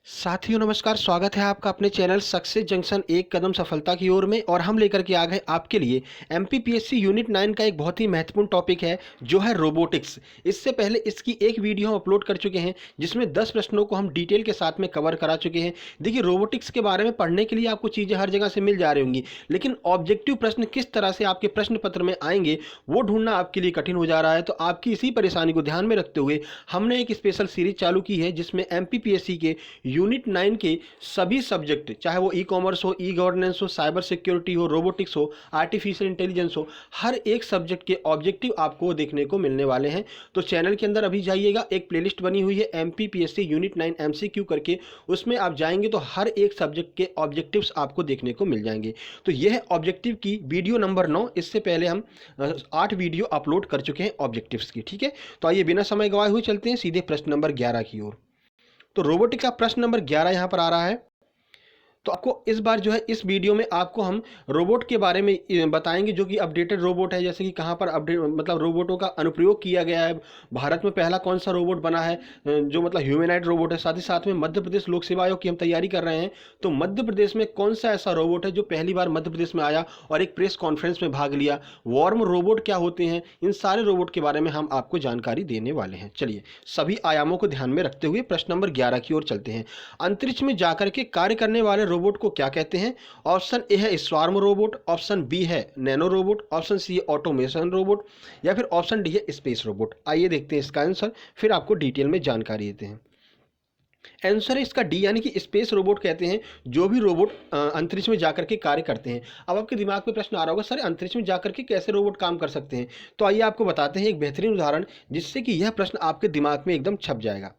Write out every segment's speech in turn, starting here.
साथियों नमस्कार, स्वागत है आपका अपने चैनल सक्सेस जंक्शन एक कदम सफलता की ओर में। और हम लेकर के आ गए आपके लिए एमपीपीएससी यूनिट 9 का एक बहुत ही महत्वपूर्ण टॉपिक है जो है रोबोटिक्स। इससे पहले इसकी एक वीडियो हम अपलोड कर चुके हैं जिसमें 10 प्रश्नों को हम डिटेल के साथ में कवर करा चुके हैं। देखिए, रोबोटिक्स के बारे में पढ़ने के लिए आपको चीज़ें हर जगह से मिल जा रही होंगी, लेकिन ऑब्जेक्टिव प्रश्न किस तरह से आपके प्रश्न पत्र में आएंगे वो ढूंढना आपके लिए कठिन हो जा रहा है। तो आपकी इसी परेशानी को ध्यान में रखते हुए हमने एक स्पेशल सीरीज चालू की है जिसमें एमपीपीएससी के यूनिट 9 के सभी सब्जेक्ट, चाहे वो ई कॉमर्स हो, ई गवर्नेंस हो, साइबर सिक्योरिटी हो, रोबोटिक्स हो, आर्टिफिशियल इंटेलिजेंस हो, हर एक सब्जेक्ट के ऑब्जेक्टिव आपको देखने को मिलने वाले हैं। तो चैनल के अंदर अभी जाइएगा, एक प्लेलिस्ट बनी हुई है एमपीपीएससी यूनिट 9 एमसीक्यू करके, उसमें आप जाएंगे तो हर एक सब्जेक्ट के ऑब्जेक्टिव्स आपको देखने को मिल जाएंगे। तो यह है ऑब्जेक्टिव की वीडियो नंबर 9। इससे पहले हम 8 वीडियो अपलोड कर चुके हैं ऑब्जेक्टिव्स की। ठीक है, तो आइए बिना समय गवाए हुए चलते हैं सीधे प्रश्न नंबर 11 की ओर। तो रोबोटिक का प्रश्न नंबर 11 यहाँ पर आ रहा है। तो आपको इस बार जो है इस वीडियो में आपको हम रोबोट के बारे में बताएंगे जो कि अपडेटेड रोबोट है, जैसे कि कहाँ पर अपडेट मतलब रोबोटों का अनुप्रयोग किया गया है, भारत में पहला कौन सा रोबोट बना है जो मतलब ह्यूमैनॉइड रोबोट है। साथ ही साथ में मध्य प्रदेश लोक सेवा आयोग की हम तैयारी कर रहे हैं, तो मध्य प्रदेश में कौन सा ऐसा रोबोट है जो पहली बार मध्य प्रदेश में आया और एक प्रेस कॉन्फ्रेंस में भाग लिया, वॉर्म रोबोट क्या होते हैं, इन सारे रोबोट के बारे में हम आपको जानकारी देने वाले हैं। चलिए सभी आयामों को ध्यान में रखते हुए प्रश्न नंबर 11 की ओर चलते हैं। अंतरिक्ष में जाकर के कार्य करने वाले रोबोट को क्या कहते हैं? ऑप्शन ए है स्वार्म रोबोट, ऑप्शन बी है नैनो रोबोट, ऑप्शन सी है ऑटोमेशन रोबोट, या फिर ऑप्शन डी है स्पेस रोबोट। आइए देखते हैं इसका आंसर, फिर आपको डिटेल में जानकारी देते हैं। आंसर है इसका डी, यानी कि स्पेस रोबोट कहते हैं जो भी रोबोट अंतरिक्ष में जाकर के कार्य करते हैं। अब आपके दिमाग में प्रश्न आ रहा होगा, सर अंतरिक्ष में जाकर के कैसे रोबोट काम कर सकते हैं? तो आइए आपको बताते हैं एक बेहतरीन उदाहरण जिससे कि यह प्रश्न आपके दिमाग में एकदम छप जाएगा।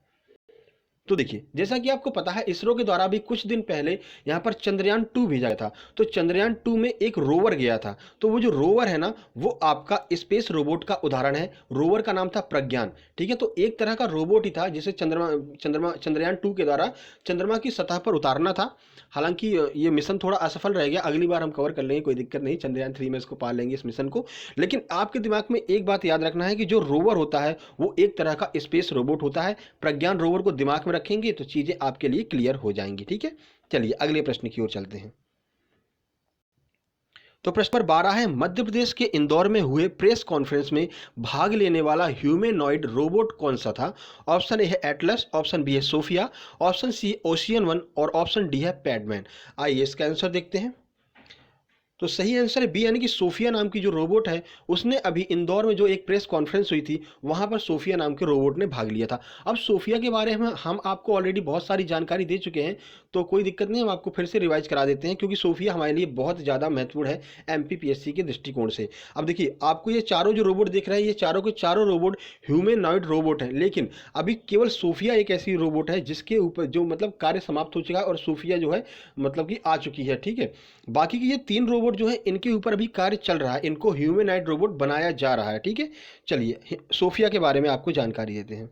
तो देखिए, जैसा कि आपको पता है इसरो के द्वारा भी कुछ दिन पहले यहाँ पर चंद्रयान 2 भेजा गया था। तो चंद्रयान 2 में एक रोवर गया था, तो वो जो रोवर है ना वो आपका स्पेस रोबोट का उदाहरण है। रोवर का नाम था प्रज्ञान। ठीक है, तो एक तरह का रोबोट ही था जिसे चंद्रयान 2 के द्वारा चंद्रमा की सतह पर उतारना था। हालांकि ये मिशन थोड़ा असफल रह गया, अगली बार हम कवर कर लेंगे, कोई दिक्कत नहीं, चंद्रयान 3 में इसको पार लेंगे इस मिशन को। लेकिन आपके दिमाग में एक बात याद रखना है कि जो रोवर होता है वो एक तरह का स्पेस रोबोट होता है। प्रज्ञान रोवर को दिमाग में रखेंगे तो चीजें आपके लिए क्लियर हो जाएंगी। ठीक है, चलिए अगले प्रश्न की ओर चलते हैं। तो प्रश्न नंबर 12 है, मध्य प्रदेश के इंदौर में हुए प्रेस कॉन्फ्रेंस में भाग लेने वाला ह्यूमैनॉइड रोबोट कौन सा था? ऑप्शन ए है एटलस, ऑप्शन बी है सोफिया, ऑप्शन सी ओशियन 1 और ऑप्शन डी है पैडमैन। आइए इसका आंसर देखते हैं। तो सही आंसर है बी, यानी कि सोफिया नाम की जो रोबोट है उसने अभी इंदौर में जो एक प्रेस कॉन्फ्रेंस हुई थी वहां पर सोफिया नाम के रोबोट ने भाग लिया था। अब सोफिया के बारे में हम आपको ऑलरेडी बहुत सारी जानकारी दे चुके हैं, तो कोई दिक्कत नहीं, हम आपको फिर से रिवाइज करा देते हैं क्योंकि सोफिया हमारे लिए बहुत ज़्यादा महत्वपूर्ण है एमपीपीएससी के दृष्टिकोण से। अब देखिए, आपको ये चारों जो रोबोट दिख रहे हैं ये चारों के चारों रोबोट ह्यूमैनॉइड रोबोट हैं, लेकिन अभी केवल सोफिया एक ऐसी रोबोट है जिसके ऊपर जो मतलब कार्य समाप्त हो चुका है और सोफिया जो है मतलब कि आ चुकी है। ठीक है, बाकी के ये 3 रोबोट जो है इनके ऊपर अभी कार्य चल रहा है, इनको ह्यूमैनॉइड रोबोट बनाया जा रहा है। ठीक है, चलिए सोफिया के बारे में आपको जानकारी देते हैं।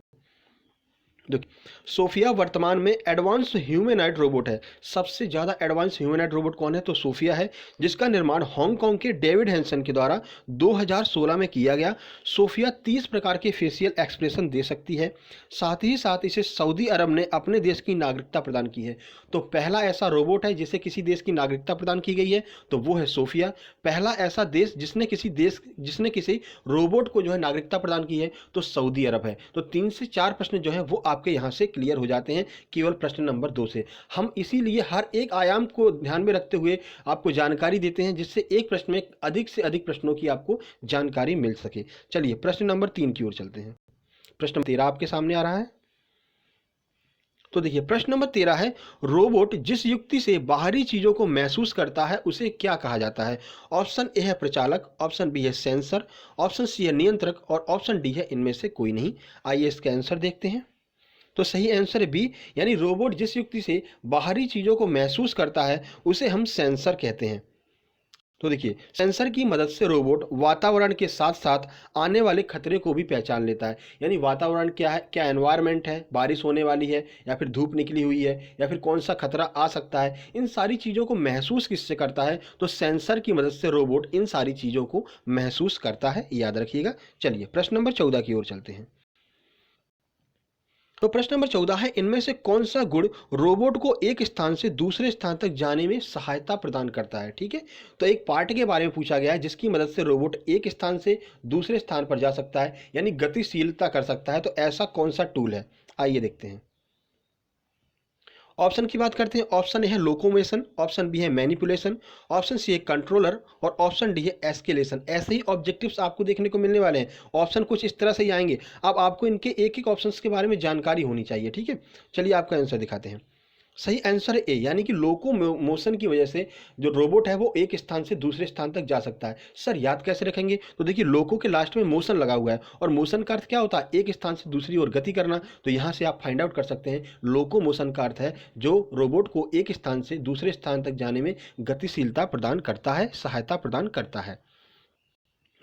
देखिए, सोफिया वर्तमान में एडवांस ह्यूमैनॉइड रोबोट है। सबसे ज़्यादा एडवांस ह्यूमैनॉइड रोबोट कौन है? तो सोफिया है, जिसका निर्माण हांगकांग के डेविड हैंसन के द्वारा 2016 में किया गया। सोफिया 30 प्रकार के फेशियल एक्सप्रेशन दे सकती है। साथ ही साथ इसे सऊदी अरब ने अपने देश की नागरिकता प्रदान की है। तो पहला ऐसा रोबोट है जिसे किसी देश की नागरिकता प्रदान की गई है तो वो है सोफिया। पहला ऐसा देश जिसने किसी रोबोट को जो है नागरिकता प्रदान की है तो सऊदी अरब है। तो 3 से 4 प्रश्न जो है वो आपके यहाँ से क्लियर हो जाते हैं केवल प्रश्न नंबर 2 से। हम इसीलिए हर एक आयाम को ध्यान में रखते हुए आपको जानकारी देते हैं जिससे एक प्रश्न में अधिक से अधिक प्रश्नों की आपको जानकारी मिल सके। चलिए प्रश्न नंबर 3 की ओर चलते हैं। प्रश्न नंबर 13 आपके सामने आ रहा है। तो देखिए प्रश्न नंबर 13 है, रोबोट जिस युक्ति से बाहरी चीजों को महसूस करता है उसे क्या कहा जाता है? ऑप्शन ए है प्रचालक, ऑप्शन बी है सेंसर, ऑप्शन सी है नियंत्रक और ऑप्शन डी है इनमें से कोई नहीं। आइए इसका आंसर देखते हैं। तो सही आंसर है बी, यानी रोबोट जिस युक्ति से बाहरी चीजों को महसूस करता है उसे हम सेंसर कहते हैं। तो देखिए, सेंसर की मदद से रोबोट वातावरण के साथ साथ आने वाले खतरे को भी पहचान लेता है। यानी वातावरण क्या है, क्या एनवायरनमेंट है, बारिश होने वाली है या फिर धूप निकली हुई है या फिर कौन सा खतरा आ सकता है, इन सारी चीज़ों को महसूस किससे करता है? तो सेंसर की मदद से रोबोट इन सारी चीज़ों को महसूस करता है, याद रखिएगा। चलिए प्रश्न नंबर 14 की ओर चलते हैं। तो प्रश्न नंबर 14 है, इनमें से कौन सा गुण रोबोट को एक स्थान से दूसरे स्थान तक जाने में सहायता प्रदान करता है। ठीक है, तो एक पार्ट के बारे में पूछा गया है जिसकी मदद से रोबोट एक स्थान से दूसरे स्थान पर जा सकता है, यानी गतिशीलता कर सकता है। तो ऐसा कौन सा टूल है, आइए देखते हैं। ऑप्शन की बात करते हैं। ऑप्शन ए है लोकोमोशन, ऑप्शन बी है मैनिपुलेशन, ऑप्शन सी है कंट्रोलर और ऑप्शन डी है एस्केलेशन। ऐसे ही ऑब्जेक्टिव्स आपको देखने को मिलने वाले हैं। ऑप्शन कुछ इस तरह से ही आएंगे। अब आपको इनके एक एक ऑप्शंस के बारे में जानकारी होनी चाहिए। ठीक है, चलिए आपका आंसर दिखाते हैं। सही आंसर है ए, यानी कि लोको मोशन की वजह से जो रोबोट है वो एक स्थान से दूसरे स्थान तक जा सकता है। सर याद कैसे रखेंगे, तो देखिए लोको के लास्ट में मोशन लगा हुआ है और मोशन का अर्थ क्या होता है, एक स्थान से दूसरी ओर गति करना। तो यहाँ से आप फाइंड आउट कर सकते हैं लोको मोशन का अर्थ है जो रोबोट को एक स्थान से दूसरे स्थान तक जाने में गतिशीलता प्रदान करता है, सहायता प्रदान करता है।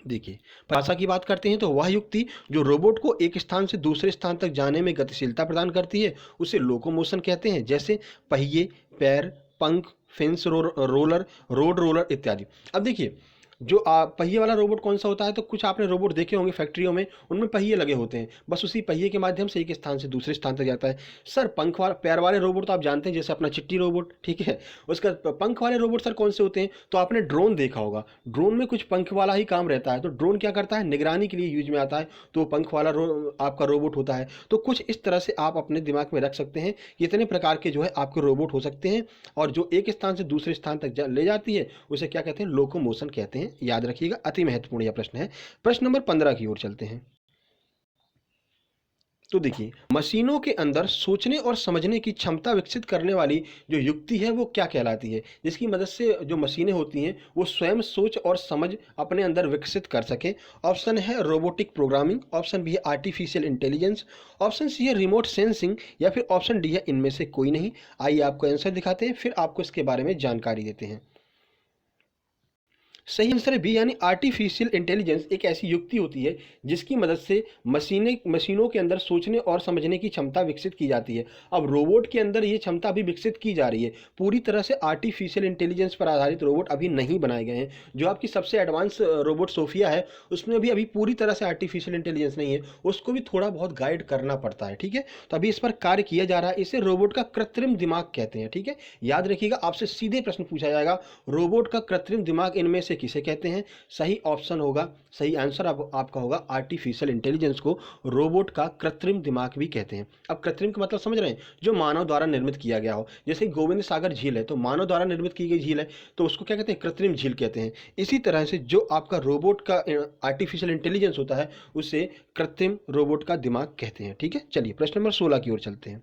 देखिए भाषा की बात करते हैं तो वह युक्ति जो रोबोट को एक स्थान से दूसरे स्थान तक जाने में गतिशीलता प्रदान करती है उसे लोकोमोशन कहते हैं, जैसे पहिए, पैर, पंख, फेंस रोलर, रोड रोलर इत्यादि। अब देखिए जो पहिए वाला रोबोट कौन सा होता है, तो कुछ आपने रोबोट देखे होंगे फैक्ट्रियों में, उनमें पहिए लगे होते हैं, बस उसी पहिए के माध्यम से एक स्थान से दूसरे स्थान तक जाता है। सर पंख वाला पैर वाले रोबोट तो आप जानते हैं, जैसे अपना चिट्टी रोबोट, ठीक है, उसका पंख वाले रोबोट सर कौन से होते हैं, तो आपने ड्रोन देखा होगा, ड्रोन में कुछ पंख वाला ही काम रहता है। तो ड्रोन क्या करता है, निगरानी के लिए यूज में आता है, तो पंख वाला आपका रोबोट होता है। तो कुछ इस तरह से आप अपने दिमाग में रख सकते हैं, इतने प्रकार के जो है आपके रोबोट हो सकते हैं, और जो एक स्थान से दूसरे स्थान तक ले जाती है उसे क्या कहते हैं, लोकोमोशन कहते हैं। याद रखिएगा, अति महत्वपूर्ण यह प्रश्न है। प्रश्न नंबर 15 की ओर चलते हैं। तो देखिए मशीनों के अंदर सोचने और समझने की क्षमता विकसित करने वाली जो युक्ति है वो क्या कहलाती है, जिसकी मदद से जो मशीनें होती हैं वो स्वयं सोच और समझ अपने अंदर विकसित कर सके। ऑप्शन है रोबोटिक प्रोग्रामिंग, ऑप्शन बी है आर्टिफिशियल इंटेलिजेंस, ऑप्शन सी है रिमोट सेंसिंग, या फिर ऑप्शन डी है इनमें से कोई नहीं। आइए आपको आंसर दिखाते हैं, फिर आपको इसके बारे में जानकारी देते हैं। सही आंसर है बी, यानी आर्टिफिशियल इंटेलिजेंस एक ऐसी युक्ति होती है जिसकी मदद से मशीनों के अंदर सोचने और समझने की क्षमता विकसित की जाती है। अब रोबोट के अंदर ये क्षमता अभी विकसित की जा रही है। पूरी तरह से आर्टिफिशियल इंटेलिजेंस पर आधारित रोबोट अभी नहीं बनाए गए हैं। जो आपकी सबसे एडवांस रोबोट सोफिया है उसमें भी अभी पूरी तरह से आर्टिफिशियल इंटेलिजेंस नहीं है, उसको भी थोड़ा बहुत गाइड करना पड़ता है। ठीक है, तो अभी इस पर कार्य किया जा रहा है। इसे रोबोट का कृत्रिम दिमाग कहते हैं। ठीक है, याद रखिएगा, आपसे सीधे प्रश्न पूछा जाएगा, रोबोट का कृत्रिम दिमाग इनमें से किसे कहते हैं। सही ऑप्शन होगा, सही आंसर आपका होगा आर्टिफिशियल इंटेलिजेंस को रोबोट का कृत्रिम दिमाग भी कहते हैं। अब कृत्रिम का मतलब समझ रहे हैं, जो मानव द्वारा निर्मित किया गया हो। जैसे गोविंद सागर झील है तो मानव द्वारा निर्मित की गई झील है, तो उसको क्या कहते हैं, कृत्रिम झील कहते हैं। इसी तरह से जो आपका रोबोट का आर्टिफिशियल इंटेलिजेंस होता है उसे कृत्रिम रोबोट का दिमाग कहते हैं। ठीक है, चलिए प्रश्न नंबर 16 की ओर चलते हैं।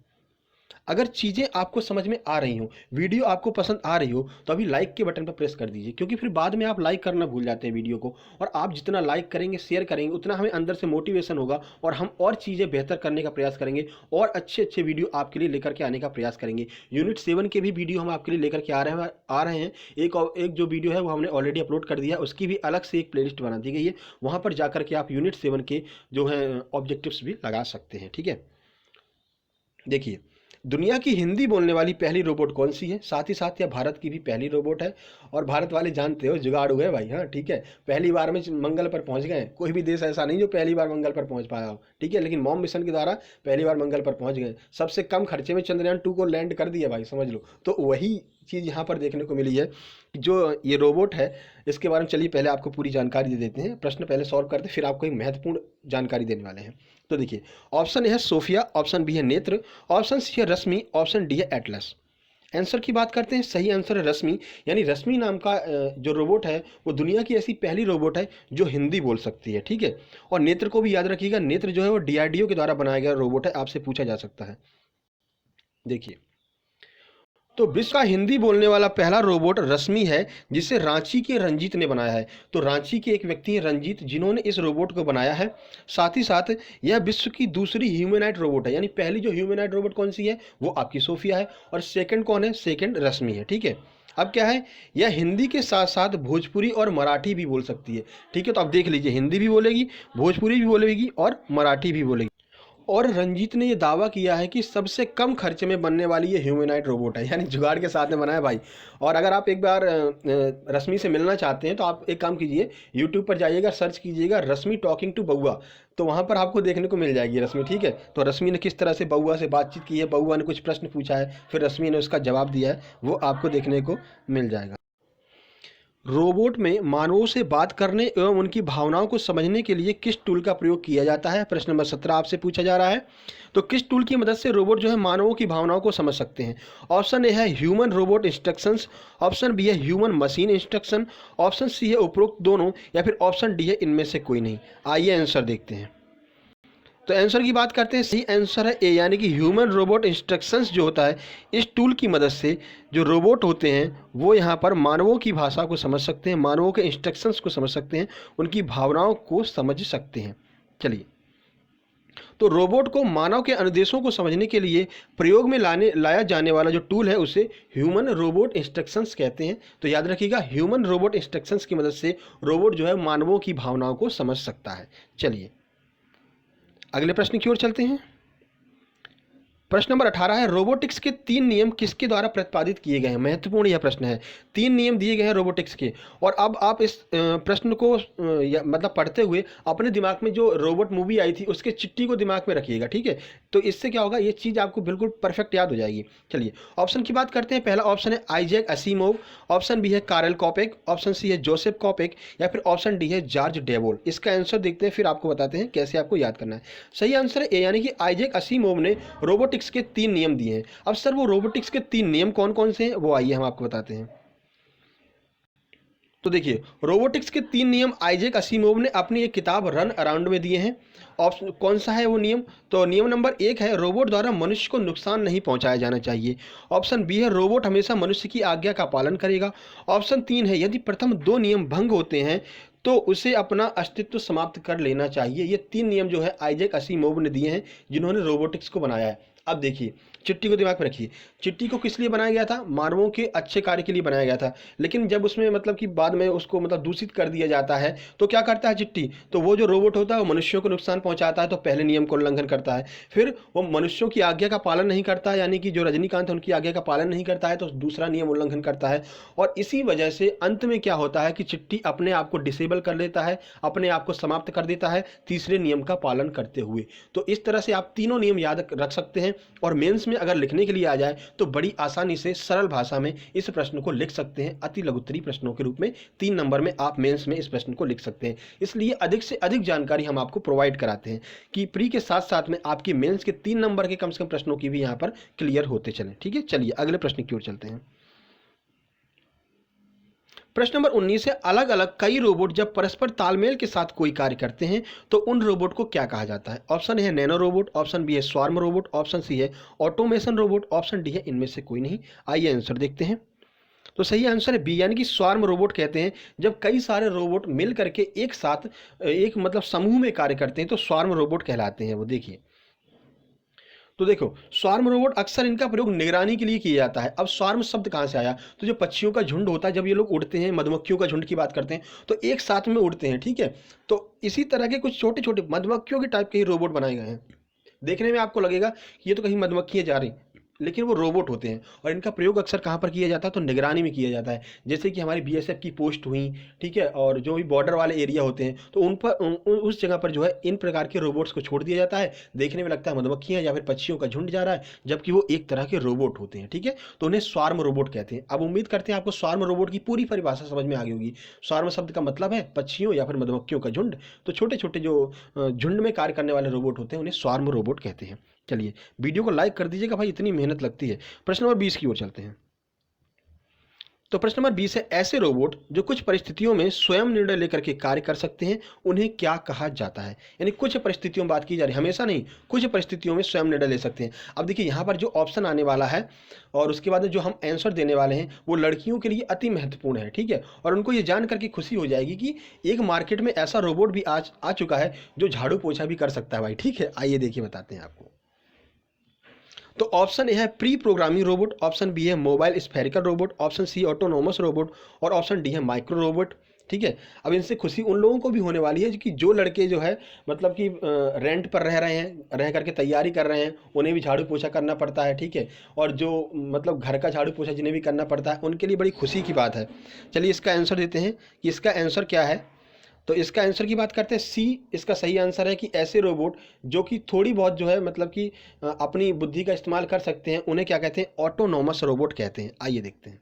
अगर चीज़ें आपको समझ में आ रही हो, वीडियो आपको पसंद आ रही हो, तो अभी लाइक के बटन पर प्रेस कर दीजिए, क्योंकि फिर बाद में आप लाइक करना भूल जाते हैं वीडियो को। और आप जितना लाइक करेंगे, शेयर करेंगे, उतना हमें अंदर से मोटिवेशन होगा और हम और चीज़ें बेहतर करने का प्रयास करेंगे और अच्छे अच्छे वीडियो आपके लिए लेकर के आने का प्रयास करेंगे। यूनिट 7 के भी वीडियो हम आपके लिए लेकर के आ रहे हैं। एक जो वीडियो है वो हमने ऑलरेडी अपलोड कर दिया है, उसकी भी अलग से एक प्लेलिस्ट बना दी गई है, वहाँ पर जाकर के आप यूनिट 7 के जो है ऑब्जेक्टिव्स भी लगा सकते हैं। ठीक है, देखिए दुनिया की हिंदी बोलने वाली पहली रोबोट कौन सी है, साथ ही साथ यह भारत की भी पहली रोबोट है। और भारत वाले जानते हो जुगाड़ हुए भाई, हाँ ठीक है, पहली बार में मंगल पर पहुंच गए। कोई भी देश ऐसा नहीं जो पहली बार मंगल पर पहुंच पाया हो, ठीक है, लेकिन मॉम मिशन के द्वारा पहली बार मंगल पर पहुंच गए। सबसे कम खर्चे में चंद्रयान 2 को लैंड कर दिया भाई, समझ लो। तो वही चीज़ यहाँ पर देखने को मिली है। जो ये रोबोट है इसके बारे में चलिए पहले आपको पूरी जानकारी दे देते हैं। प्रश्न पहले सॉल्व करते फिर आपको एक महत्वपूर्ण जानकारी देने वाले हैं। तो देखिए ऑप्शन ए है सोफिया, ऑप्शन बी है नेत्र, ऑप्शन सी है रश्मि, ऑप्शन डी है एटलस। आंसर की बात करते हैं, सही आंसर है रश्मि, यानी रश्मि नाम का जो रोबोट है वो दुनिया की ऐसी पहली रोबोट है जो हिंदी बोल सकती है। ठीक है, और नेत्र को भी याद रखिएगा, नेत्र जो है वो DRDO के द्वारा बनाया गया रोबोट है, आपसे पूछा जा सकता है। देखिए तो विश्व का हिंदी बोलने वाला पहला रोबोट रश्मि है, जिसे रांची के रंजीत ने बनाया है। तो रांची के एक व्यक्ति हैं रंजीत, जिन्होंने इस रोबोट को बनाया है। साथ ही साथ यह विश्व की दूसरी ह्यूमैनॉइड रोबोट है, यानी पहली जो ह्यूमैनॉइड रोबोट कौन सी है वो आपकी सोफिया है, और सेकंड कौन है, सेकंड रश्मि है। ठीक है, अब क्या है, यह हिंदी के साथ साथ भोजपुरी और मराठी भी बोल सकती है। ठीक है, तो आप देख लीजिए, हिंदी भी बोलेगी, भोजपुरी भी बोलेगी और मराठी भी बोलेगी। और रंजीत ने ये दावा किया है कि सबसे कम खर्चे में बनने वाली ये ह्यूमैनॉइड रोबोट है, यानी जुगाड़ के साथ में बना है भाई। और अगर आप एक बार रश्मि से मिलना चाहते हैं तो आप एक काम कीजिए, यूट्यूब पर जाइएगा, सर्च कीजिएगा रश्मि टॉकिंग टू बउआ, तो वहाँ पर आपको देखने को मिल जाएगी रश्मि, ठीक है। तो रश्मि ने किस तरह से बउआ से बातचीत की है, बउआ ने कुछ प्रश्न पूछा है, फिर रश्मि ने उसका जवाब दिया है, वो आपको देखने को मिल जाएगा। रोबोट में मानवों से बात करने एवं उनकी भावनाओं को समझने के लिए किस टूल का प्रयोग किया जाता है, प्रश्न नंबर 17 आपसे पूछा जा रहा है। तो किस टूल की मदद से रोबोट जो है मानवों की भावनाओं को समझ सकते हैं? ऑप्शन ए है human robot instructions, option B है human machine instruction, option C है उपरोक्त दोनों, या फिर ऑप्शन डी है इनमें से कोई नहीं। आइए आंसर देखते हैं। तो आंसर की बात करते हैं, सही आंसर है ए, यानी कि ह्यूमन रोबोट इंस्ट्रक्शंस जो होता है, इस टूल की मदद से जो रोबोट होते हैं वो यहाँ पर मानवों की भाषा को समझ सकते हैं, मानवों के इंस्ट्रक्शंस को समझ सकते हैं, उनकी भावनाओं को समझ सकते हैं। चलिए, तो रोबोट को मानव के अनुदेशों को समझने के लिए प्रयोग में लाया जाने वाला जो टूल है उसे ह्यूमन रोबोट इंस्ट्रक्शंस कहते हैं। तो याद रखिएगा, ह्यूमन रोबोट इंस्ट्रक्शंस की मदद से रोबोट जो है मानवों की भावनाओं को समझ सकता है। चलिए अगले प्रश्न की ओर चलते हैं। प्रश्न नंबर 18 है, रोबोटिक्स के 3 नियम किसके द्वारा प्रतिपादित किए गए हैं? महत्वपूर्ण यह प्रश्न है। 3 नियम दिए गए हैं रोबोटिक्स के, और अब आप इस प्रश्न को मतलब पढ़ते हुए अपने दिमाग में जो रोबोट मूवी आई थी उसके चिट्ठी को दिमाग में रखिएगा, ठीक है। तो इससे क्या होगा, ये चीज़ आपको बिल्कुल परफेक्ट याद हो जाएगी। चलिए ऑप्शन की बात करते हैं। पहला ऑप्शन है आइजैक असीमोव, ऑप्शन बी है कार्ल कॉपेक, ऑप्शन सी है जोसेफ कॉपेक, या फिर ऑप्शन डी है जॉर्ज डेवोल। इसका आंसर देखते हैं, फिर आपको बताते हैं कैसे आपको याद करना है। सही आंसर है ए, यानी कि आइजैक असीमोव ने रोबोटिक्स के 3 नियम दिए हैं। अब सर वो रोबोटिक्स के 3 नियम कौन कौन से हैं, वो आइए हम आपको बताते हैं। तो देखिए, रोबोटिक्स के 3 नियम आइजैक असीमोव ने अपनी एक किताब रन अराउंड में दिए हैं। ऑप्शन कौन सा है वो नियम? तो नियम नंबर 1 है, रोबोट द्वारा मनुष्य को नुकसान नहीं पहुंचाया जाना चाहिए। ऑप्शन बी है, रोबोट हमेशा मनुष्य की आज्ञा का पालन करेगा। ऑप्शन 3 है, यदि प्रथम 2 नियम भंग होते हैं तो उसे अपना अस्तित्व समाप्त कर लेना चाहिए। ये 3 नियम जो है आइजैक असीमोव ने दिए हैं, जिन्होंने रोबोटिक्स को बनाया है। अब देखिए, चिट्ठी को दिमाग में रखिए, चिट्ठी को किस लिए बनाया गया था? मानवों के अच्छे कार्य के लिए बनाया गया था। लेकिन जब उसमें मतलब कि बाद में उसको मतलब दूषित कर दिया जाता है तो क्या करता है चिट्ठी? तो वो जो रोबोट होता है वो मनुष्यों को नुकसान पहुंचाता है, तो पहले नियम का उल्लंघन करता है। फिर वो मनुष्यों की आज्ञा का पालन नहीं करता है, यानी कि जो रजनीकांत है उनकी आज्ञा का पालन नहीं करता है, तो दूसरा नियम उल्लंघन करता है। और इसी वजह से अंत में क्या होता है कि चिट्ठी अपने आप को डिसेबल कर लेता है, अपने आप को समाप्त कर देता है तीसरे नियम का पालन करते हुए। तो इस तरह से आप तीनों नियम याद रख सकते हैं, और मेंस में अगर लिखने के लिए आ जाए तो बड़ी आसानी से सरल भाषा में इस प्रश्न को लिख सकते हैं। अति लघुत्तरीय प्रश्नों के रूप में 3 नंबर में आप मेंस में इस प्रश्न को लिख सकते हैं। इसलिए अधिक से अधिक जानकारी हम आपको प्रोवाइड कराते हैं कि प्री के साथ साथ में आपकी मेंस के 3 नंबर के कम से कम प्रश्नों की भी यहाँ पर क्लियर होते चलें, ठीक है। चलिए अगले प्रश्न की ओर चलते हैं। प्रश्न नंबर 19 है, अलग अलग कई रोबोट जब परस्पर तालमेल के साथ कोई कार्य करते हैं तो उन रोबोट को क्या कहा जाता है? ऑप्शन ए है नैनो रोबोट, ऑप्शन बी है स्वार्म रोबोट, ऑप्शन सी है ऑटोमेशन रोबोट, ऑप्शन डी है इनमें से कोई नहीं। आइए आंसर देखते हैं। तो सही आंसर है बी, यानी कि स्वार्म रोबोट कहते हैं जब कई सारे रोबोट मिल करके एक साथ एक मतलब समूह में कार्य करते हैं तो स्वार्म रोबोट कहलाते हैं वो। देखिए, तो देखो, स्वार्म रोबोट अक्सर इनका प्रयोग निगरानी के लिए किया जाता है। अब स्वार्म शब्द कहाँ से आया? तो जो पक्षियों का झुंड होता है, जब ये लोग उड़ते हैं, मधुमक्खियों का झुंड की बात करते हैं तो एक साथ में उड़ते हैं, ठीक है। तो इसी तरह के कुछ छोटे छोटे मधुमक्खियों के टाइप के ही रोबोट बनाए गए हैं। देखने में आपको लगेगा कि ये तो कहीं मधुमक्खियाँ जा रही, लेकिन वो रोबोट होते हैं। और इनका प्रयोग अक्सर कहाँ पर किया जाता है? तो निगरानी में किया जाता है। जैसे कि हमारी बीएसएफ की पोस्ट हुई, ठीक है, और जो भी बॉर्डर वाले एरिया होते हैं तो उन पर उस जगह पर जो है इन प्रकार के रोबोट्स को छोड़ दिया जाता है। देखने में लगता है मधुमक्खियाँ या फिर पक्षियों का झुंड जा रहा है, जबकि वो एक तरह के रोबोट होते हैं, ठीक है। तो उन्हें स्वार्म रोबोट कहते हैं। अब उम्मीद करते हैं आपको स्वार्म रोबोट की पूरी परिभाषा समझ में आ गई होगी। स्वार्म शब्द का मतलब है पक्षियों या फिर मधुमक्खियों का झुंड। तो छोटे छोटे जो झुंड में कार्य करने वाले रोबोट होते हैं उन्हें स्वार्म रोबोट कहते हैं। चलिए वीडियो को लाइक कर दीजिएगा भाई, इतनी मेहनत लगती है। प्रश्न नंबर 20 की ओर चलते हैं। तो प्रश्न नंबर 20 है, ऐसे रोबोट जो कुछ परिस्थितियों में स्वयं निर्णय लेकर के कार्य कर सकते हैं उन्हें क्या कहा जाता है? यानी कुछ परिस्थितियों में बात की जा रही है, हमेशा नहीं, कुछ परिस्थितियों में स्वयं निर्णय ले सकते हैं। अब देखिए यहाँ पर जो ऑप्शन आने वाला है और उसके बाद जो हम आंसर देने वाले हैं वो लड़कियों के लिए अति महत्वपूर्ण है, ठीक है। और उनको ये जान करके खुशी हो जाएगी कि एक मार्केट में ऐसा रोबोट भी आज आ चुका है जो झाड़ू पोछा भी कर सकता है भाई, ठीक है। आइए देखिए बताते हैं आपको। तो ऑप्शन ए है pre programming robot, option B है mobile spherical robot, option C autonomous robot और ऑप्शन डी है माइक्रो रोबोट। ठीक है। अब इनसे खुशी उन लोगों को भी होने वाली है कि जो लड़के जो है मतलब कि रेंट पर रह रहे हैं, रह करके तैयारी कर रहे हैं, उन्हें भी झाड़ू पोछा करना पड़ता है, ठीक है। और जो मतलब घर का झाड़ू पोछा जिन्हें भी करना पड़ता है, उनके लिए बड़ी खुशी की बात है। चलिए इसका आंसर देते हैं कि इसका आंसर क्या है। तो इसका आंसर की बात करते हैं, सी इसका सही आंसर है कि ऐसे रोबोट जो कि थोड़ी बहुत जो है मतलब कि अपनी बुद्धि का इस्तेमाल कर सकते हैं, उन्हें क्या कहते हैं, ऑटोनोमस रोबोट कहते हैं। आइए देखते हैं।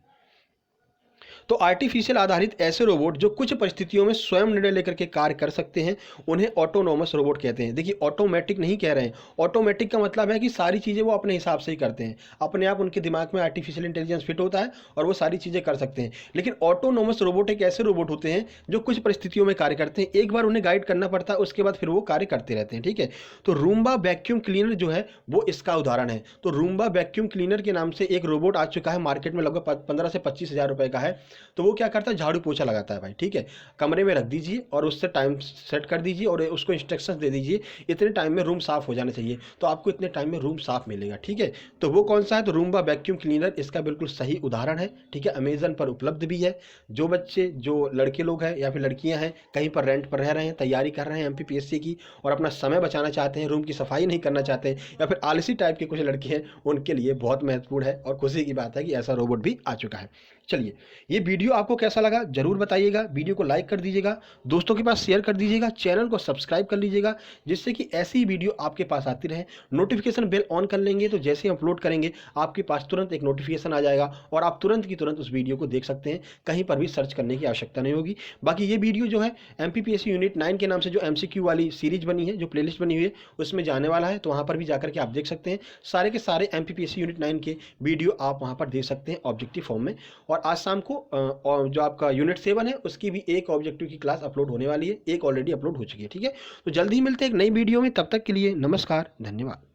तो आर्टिफिशियल आधारित ऐसे रोबोट जो कुछ परिस्थितियों में स्वयं निर्णय लेकर के कार्य कर सकते हैं, उन्हें ऑटोनोमस रोबोट कहते हैं। देखिए ऑटोमेटिक नहीं कह रहे हैं, ऑटोमेटिक का मतलब है कि सारी चीज़ें वो अपने हिसाब से ही करते हैं, अपने आप उनके दिमाग में आर्टिफिशियल इंटेलिजेंस फिट होता है और वो सारी चीज़ें कर सकते हैं। लेकिन ऑटोनोमस रोबोट एक ऐसे रोबोट होते हैं जो कुछ परिस्थितियों में कार्य करते हैं, एक बार उन्हें गाइड करना पड़ता है, उसके बाद फिर वो कार्य करते रहते हैं, ठीक है। तो रूम्बा वैक्यूम क्लीनर जो है वो इसका उदाहरण है। तो रूम्बा वैक्यूम क्लीनर के नाम से एक रोबोट आ चुका है मार्केट में, लगभग 15 से 25 हज़ार रुपए का है। तो वो क्या करता है, झाड़ू पोछा लगाता है भाई, ठीक है। कमरे में रख दीजिए और उससे टाइम सेट कर दीजिए और उसको इंस्ट्रक्शंस दे दीजिए, इतने टाइम में रूम साफ हो जाना चाहिए, तो आपको इतने टाइम में रूम साफ मिलेगा, ठीक है। तो वो कौन सा है, तो रूम्बा वैक्यूम क्लीनर इसका बिल्कुल सही उदाहरण है, ठीक है। अमेजन पर उपलब्ध भी है। जो बच्चे, जो लड़के लोग हैं या फिर लड़कियां हैं, कहीं पर रेंट पर रह रहे हैं, तैयारी कर रहे हैं एमपीपीएससी की और अपना समय बचाना चाहते हैं, रूम की सफाई नहीं करना चाहते हैं, या फिर आलसी टाइप के कुछ लड़के हैं, उनके लिए बहुत महत्वपूर्ण है और खुशी की बात है कि ऐसा रोबोट भी आ चुका है। चलिए, ये वीडियो आपको कैसा लगा जरूर बताइएगा, वीडियो को लाइक कर दीजिएगा, दोस्तों के पास शेयर कर दीजिएगा, चैनल को सब्सक्राइब कर लीजिएगा, जिससे कि ऐसी वीडियो आपके पास आती रहे। नोटिफिकेशन बेल ऑन कर लेंगे तो जैसे ही अपलोड करेंगे आपके पास तुरंत एक नोटिफिकेशन आ जाएगा और आप तुरंत की तुरंत उस वीडियो को देख सकते हैं, कहीं पर भी सर्च करने की आवश्यकता नहीं होगी। बाकी ये वीडियो जो है एमपीपीएससी यूनिट 9 के नाम से जो एमसीक्यू वाली सीरीज बनी है, जो प्लेलिस्ट बनी हुई है, उसमें जाने वाला है, तो वहाँ पर भी जाकर के आप देख सकते हैं। सारे के सारे एमपीपीएससी यूनिट 9 के वीडियो आप वहाँ पर देख सकते हैं ऑब्जेक्टिव फॉर्म में। और आज शाम को और जो आपका यूनिट 7 है उसकी भी एक ऑब्जेक्टिव की क्लास अपलोड होने वाली है, एक ऑलरेडी अपलोड हो चुकी है, ठीक है। तो जल्दी ही मिलते हैं एक नई वीडियो में, तब तक के लिए नमस्कार, धन्यवाद।